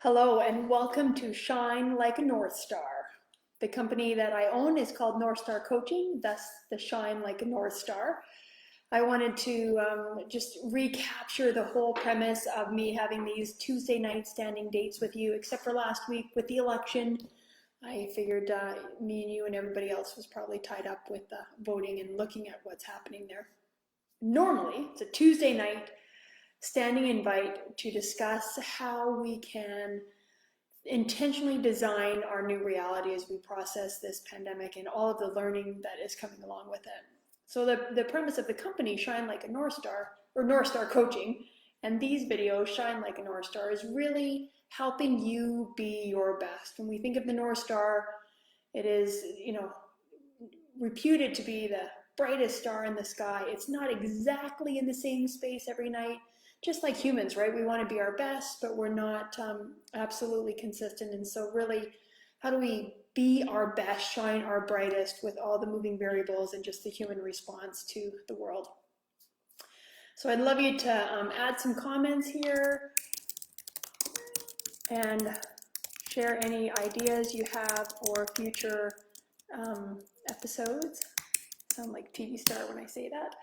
Hello and welcome to Shine Like a North Star. The company that I own is called North Star Coaching, thus the Shine Like a North Star. I wanted to just recapture the whole premise of me having these Tuesday night standing dates with you, except for last week with the election. I figured me and you and everybody else was probably tied up with voting and looking at what's happening there. Normally, it's a Tuesday night standing invite to discuss how we can intentionally design our new reality as we process this pandemic and all of the learning that is coming along with it. So the premise of the company, Shine Like a North Star, or North Star Coaching, and these videos, Shine Like a North Star, is really helping you be your best. When we think of the North Star, it is, reputed to be the brightest star in the sky. It's not exactly in the same space every night, just like humans, right? We want to be our best, but we're not absolutely consistent. And so really, how do we be our best, shine our brightest with all the moving variables and just the human response to the world? So I'd love you to add some comments here and share any ideas you have for future episodes. Sound like TV star when I say that.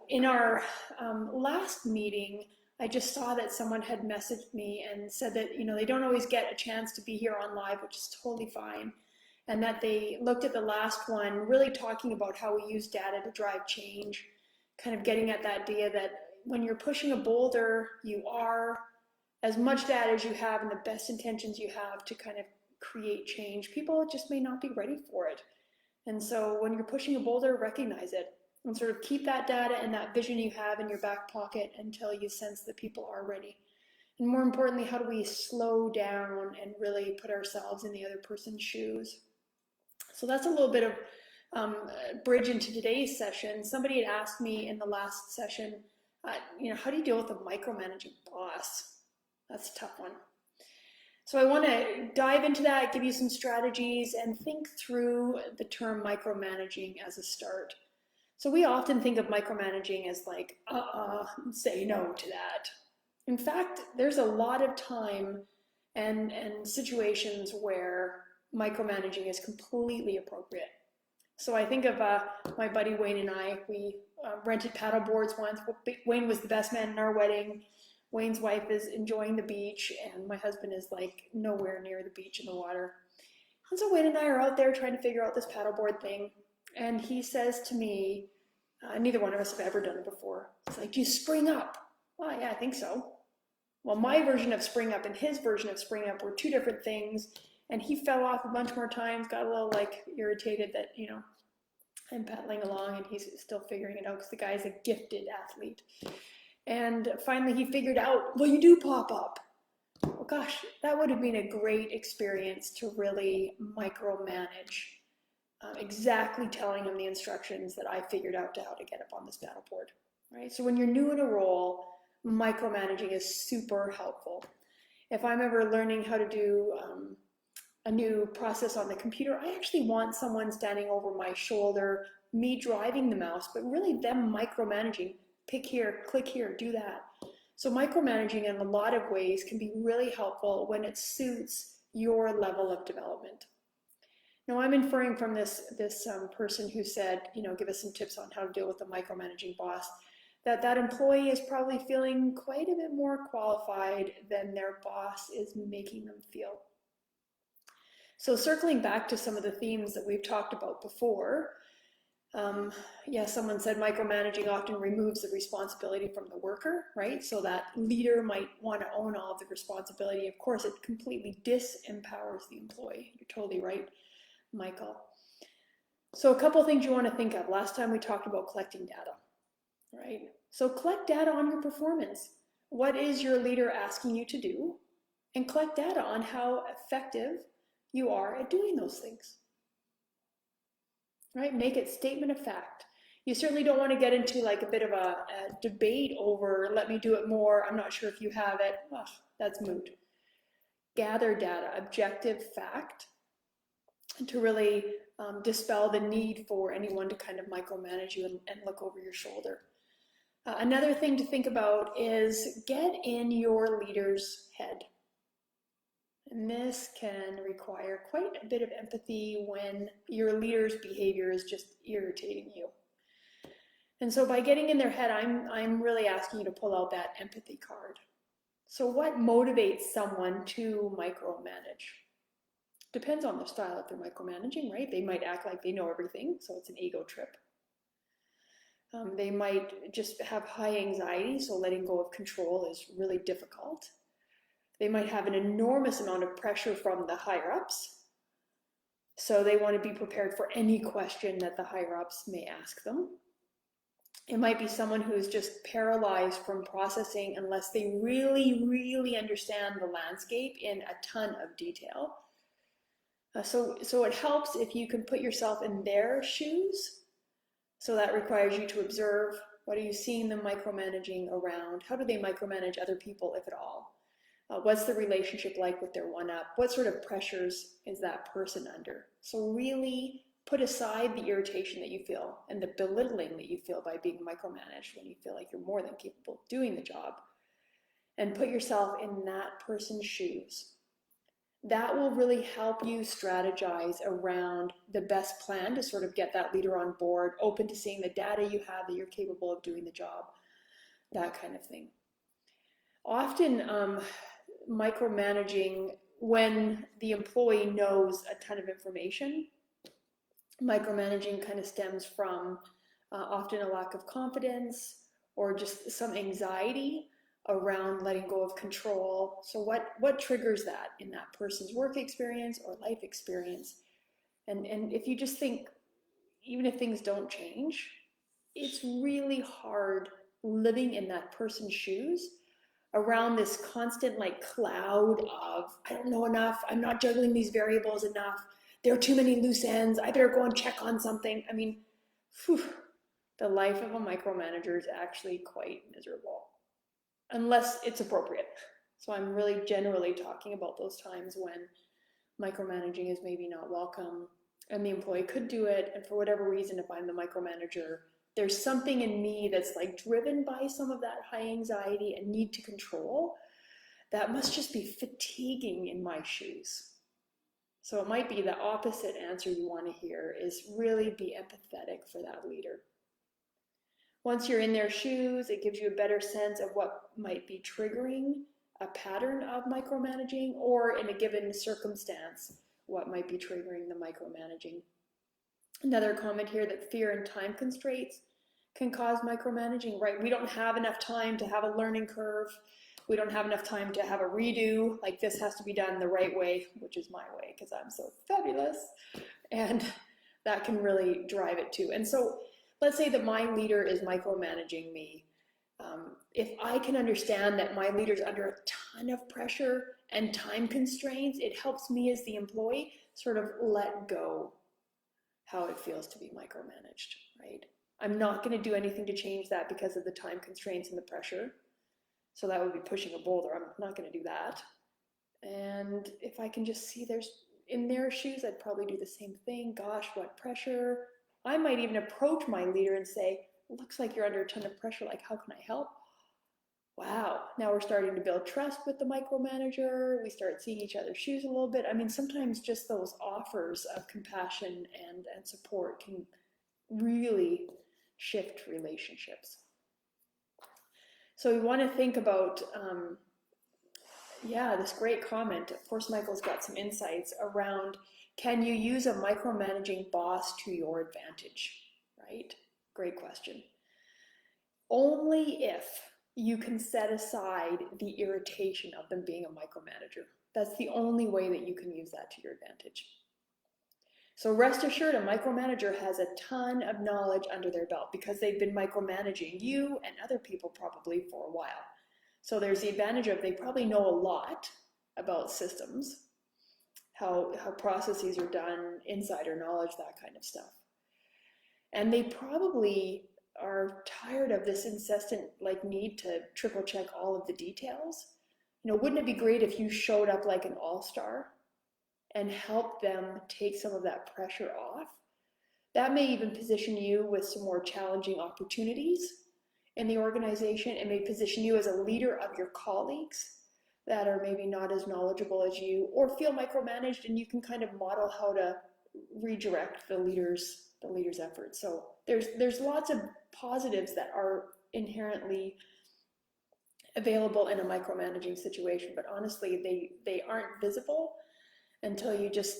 In our last meeting, I just saw that someone had messaged me and said that they don't always get a chance to be here on live, which is totally fine, and that they looked at the last one, really talking about how we use data to drive change, kind of getting at that idea that when you're pushing a boulder, you are as much data as you have and the best intentions you have to kind of create change. People just may not be ready for it. And so when you're pushing a boulder, recognize it and sort of keep that data and that vision you have in your back pocket until you sense that people are ready. And more importantly, how do we slow down and really put ourselves in the other person's shoes? So that's a little bit of bridge into today's session. Somebody had asked me in the last session, how do you deal with a micromanaging boss? That's a tough one. So I want to dive into that, give you some strategies, and think through the term micromanaging as a start. So we often think of micromanaging as like, say no to that. In fact, there's a lot of time and situations where micromanaging is completely appropriate. So I think of my buddy Wayne and I, we rented paddle boards once. Wayne was the best man in our wedding. Wayne's wife is enjoying the beach, and my husband is like nowhere near the beach in the water. And so Wayne and I are out there trying to figure out this paddleboard thing. And he says to me, neither one of us have ever done it before. It's like, do you spring up? Well, yeah, I think so. Well, my version of spring up and his version of spring up were two different things. And he fell off a bunch more times, got a little irritated that, I'm paddling along and he's still figuring it out because the guy's a gifted athlete. And finally he figured out, well, you do pop up. Well, gosh, that would have been a great experience to really micromanage, exactly telling him the instructions that I figured out to how to get up on this paddleboard, right? So when you're new in a role, micromanaging is super helpful. If I'm ever learning how to do a new process on the computer, I actually want someone standing over my shoulder, me driving the mouse, but really them micromanaging. Pick here, click here, do that. So micromanaging in a lot of ways can be really helpful when it suits your level of development. Now I'm inferring from this person who said, give us some tips on how to deal with the micromanaging boss, that employee is probably feeling quite a bit more qualified than their boss is making them feel. So circling back to some of the themes that we've talked about before, someone said micromanaging often removes the responsibility from the worker, right? So that leader might want to own all of the responsibility. Of course, it completely disempowers the employee. You're totally right, Michael. So a couple things you want to think of. Last time we talked about collecting data, right? So collect data on your performance. What is your leader asking you to do? And collect data on how effective you are at doing those things. Right? Make it statement of fact. You certainly don't want to get into like a bit of a debate over, let me do it more, I'm not sure if you have it. Ugh, that's moot. Gather data, objective fact, to really dispel the need for anyone to kind of micromanage you and look over your shoulder. Another thing to think about is get in your leader's head. And this can require quite a bit of empathy when your leader's behavior is just irritating you. And so by getting in their head, I'm really asking you to pull out that empathy card. So what motivates someone to micromanage? Depends on the style if they're micromanaging, right? They might act like they know everything, so it's an ego trip. They might just have high anxiety, so letting go of control is really difficult. They might have an enormous amount of pressure from the higher ups, so they want to be prepared for any question that the higher ups may ask them. It might be someone who is just paralyzed from processing unless they really, really understand the landscape in a ton of detail. So it helps if you can put yourself in their shoes. So that requires you to observe, what are you seeing them micromanaging around? How do they micromanage other people, if at all? What's the relationship like with their one-up? What sort of pressures is that person under? So really put aside the irritation that you feel and the belittling that you feel by being micromanaged when you feel like you're more than capable of doing the job, and put yourself in that person's shoes. That will really help you strategize around the best plan to sort of get that leader on board, open to seeing the data you have that you're capable of doing the job, that kind of thing. Often micromanaging, when the employee knows a ton of information, micromanaging kind of stems from often a lack of confidence or just some anxiety around letting go of control. So what triggers that in that person's work experience or life experience? And if you just think, even if things don't change, it's really hard living in that person's shoes around this constant like cloud of, I don't know enough, I'm not juggling these variables enough, there are too many loose ends, I better go and check on something. I mean, the life of a micromanager is actually quite miserable, unless it's appropriate. So I'm really generally talking about those times when micromanaging is maybe not welcome and the employee could do it, and for whatever reason, if I'm the micromanager, there's something in me that's like driven by some of that high anxiety and need to control that must just be fatiguing in my shoes. So it might be the opposite answer you want to hear is really be empathetic for that leader. Once you're in their shoes, it gives you a better sense of what might be triggering a pattern of micromanaging, or in a given circumstance, what might be triggering the micromanaging. Another comment here that fear and time constraints can cause micromanaging, right? We don't have enough time to have a learning curve. We don't have enough time to have a redo. Like, this has to be done the right way, which is my way because I'm so fabulous. And that can really drive it too. And so let's say that my leader is micromanaging me. If I can understand that my leader's under a ton of pressure and time constraints, it helps me as the employee sort of let go how it feels to be micromanaged, right? I'm not going to do anything to change that because of the time constraints and the pressure. So that would be pushing a boulder. I'm not going to do that. And if I can just see there's in their shoes, I'd probably do the same thing. Gosh, what pressure. I might even approach my leader and say, looks like you're under a ton of pressure. Like, how can I help? Wow, now we're starting to build trust with the micromanager. We start seeing each other's shoes a little bit. I mean, sometimes just those offers of compassion and support can really shift relationships. So we want to think about, this great comment. Of course, Michael's got some insights around, can you use a micromanaging boss to your advantage, right? Great question. Only if you can set aside the irritation of them being a micromanager. That's the only way that you can use that to your advantage. So rest assured, a micromanager has a ton of knowledge under their belt because they've been micromanaging you and other people probably for a while. So there's the advantage of they probably know a lot about systems, how processes are done, insider knowledge, that kind of stuff. And they probably are tired of this incessant need to triple check all of the details. Wouldn't it be great if you showed up like an all-star and helped them take some of that pressure off? That may even position you with some more challenging opportunities in the organization. It may position you as a leader of your colleagues that are maybe not as knowledgeable as you, or feel micromanaged, and you can kind of model how to redirect the leader's efforts. So there's lots of positives that are inherently available in a micromanaging situation, but honestly, they aren't visible until you just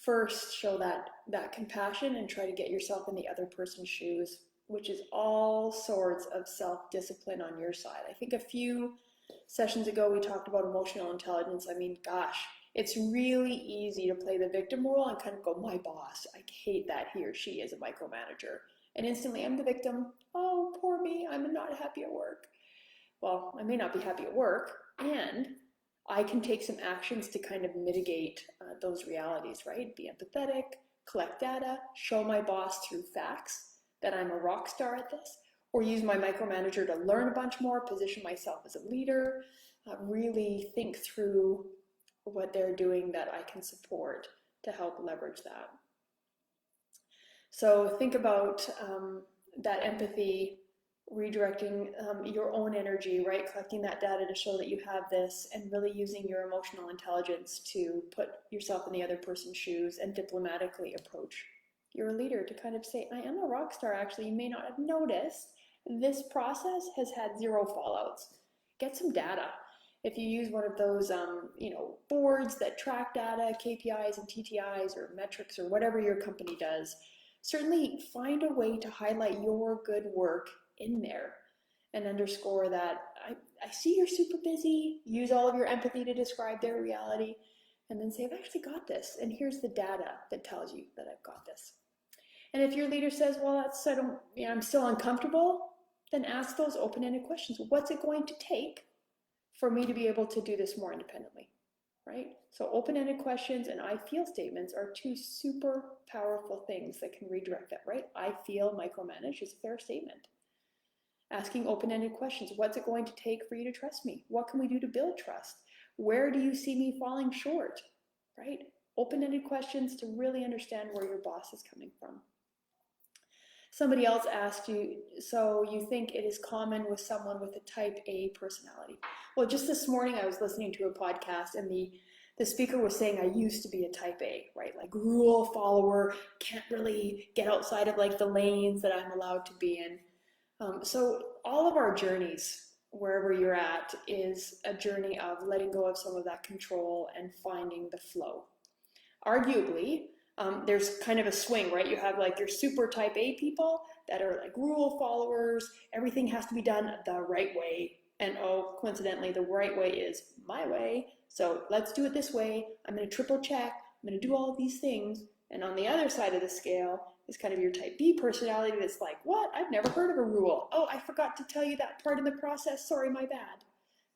first show that compassion and try to get yourself in the other person's shoes, which is all sorts of self-discipline on your side. I think a few sessions ago we talked about emotional intelligence. I mean, gosh, it's really easy to play the victim role and kind of go, my boss, I hate that he or she is a micromanager. And instantly I'm the victim. Oh, poor me, I'm not happy at work. Well, I may not be happy at work, and I can take some actions to kind of mitigate those realities, right? Be empathetic, collect data, show my boss through facts that I'm a rock star at this, or use my micromanager to learn a bunch more, position myself as a leader, really think through what they're doing that I can support to help leverage that. So think about that empathy, redirecting your own energy, right? Collecting that data to show that you have this, and really using your emotional intelligence to put yourself in the other person's shoes and diplomatically approach your leader to kind of say, I am a rock star, actually. You may not have noticed. This process has had 0 fallouts. Get some data. If you use one of those boards that track data, KPIs and TTIs or metrics or whatever your company does, certainly find a way to highlight your good work in there and underscore that I see you're super busy. Use all of your empathy to describe their reality, and then say, I've actually got this, and here's the data that tells you that I've got this. And if your leader says, well, I'm still uncomfortable, then ask those open-ended questions. What's it going to take for me to be able to do this more independently, right? So open-ended questions and I feel statements are 2 super powerful things that can redirect that, right? I feel micromanaged is a fair statement. Asking open-ended questions. What's it going to take for you to trust me? What can we do to build trust? Where do you see me falling short, right? Open-ended questions to really understand where your boss is coming from. Somebody else asked you, so you think it is common with someone with a type A personality? Well, just this morning I was listening to a podcast, and the speaker was saying I used to be a type A, right? Like rule follower, can't really get outside of like the lanes that I'm allowed to be in. So all of our journeys, wherever you're at, is a journey of letting go of some of that control and finding the flow. Arguably, there's kind of a swing, right? You have like your super type A people that are like rule followers. Everything has to be done the right way. And oh, coincidentally, the right way is my way. So let's do it this way. I'm going to triple check. I'm going to do all of these things. And on the other side of the scale is kind of your type B personality that's like, what? I've never heard of a rule. Oh, I forgot to tell you that part in the process. Sorry, my bad,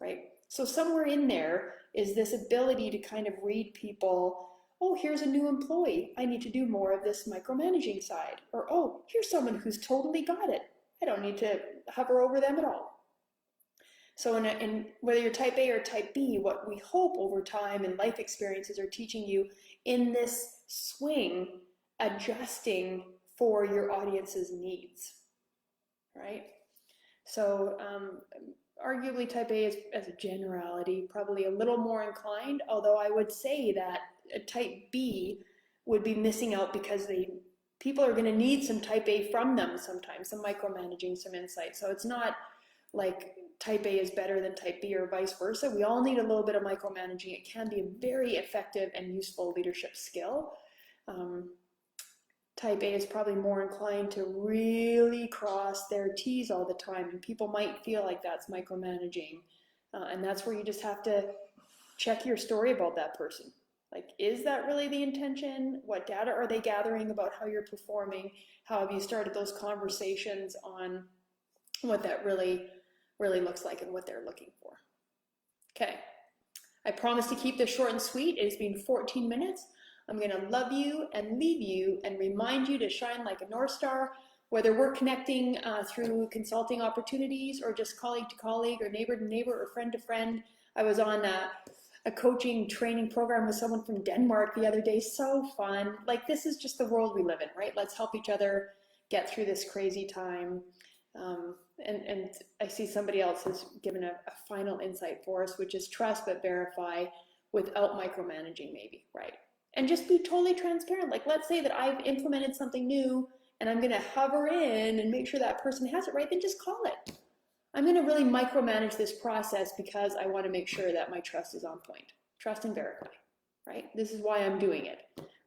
right? So somewhere in there is this ability to kind of read people. Oh, here's a new employee. I need to do more of this micromanaging side. Or, oh, here's someone who's totally got it. I don't need to hover over them at all. So in whether you're type A or type B, what we hope over time and life experiences are teaching you in this swing, adjusting for your audience's needs, right? So arguably type A is, as a generality, probably a little more inclined, although I would say that a type B would be missing out because people are going to need some type A from them sometimes, some micromanaging, some insight. So it's not like type A is better than type B or vice versa. We all need a little bit of micromanaging. It can be a very effective and useful leadership skill. Type A is probably more inclined to really cross their T's all the time, and people might feel like that's micromanaging. And that's where you just have to check your story about that person. Like, is that really the intention? What data are they gathering about how you're performing? How have you started those conversations on what that really looks like and what they're looking for? Okay, I promise to keep this short and sweet. It has been 14 minutes. I'm going to love you and leave you and remind you to shine like a North Star, whether we're connecting through consulting opportunities or just colleague to colleague or neighbor to neighbor or friend to friend. I was on a coaching training program with someone from Denmark the other day. So fun. Like, this is just the world we live in, right? Let's help each other get through this crazy time. and I see somebody else has given a final insight for us, which is trust but verify without micromanaging, maybe, right? And just be totally transparent. Like, let's say that I've implemented something new and I'm gonna hover in and make sure that person has it right, then just call it. I'm gonna really micromanage this process because I wanna make sure that my trust is on point. Trust and verify, right? This is why I'm doing it.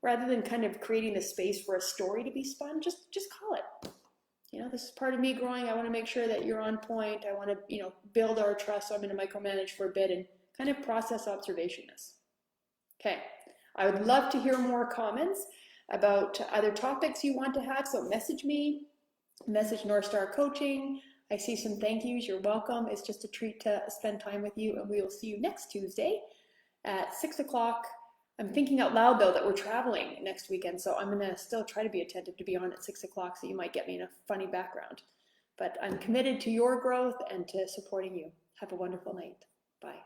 Rather than kind of creating the space for a story to be spun, just call it. You know, this is part of me growing. I want to make sure that you're on point. I want to, you know, build our trust. So I'm going to micromanage for a bit and kind of process observationness. Okay. I would love to hear more comments about other topics you want to have. So message me, message North Star Coaching. I see some thank yous. You're welcome. It's just a treat to spend time with you. And we will see you next Tuesday at 6 o'clock. I'm thinking out loud though that we're traveling next weekend, so I'm gonna still try to be attentive to be on at 6 o'clock, so you might get me in a funny background. But I'm committed to your growth and to supporting you. Have a wonderful night. Bye.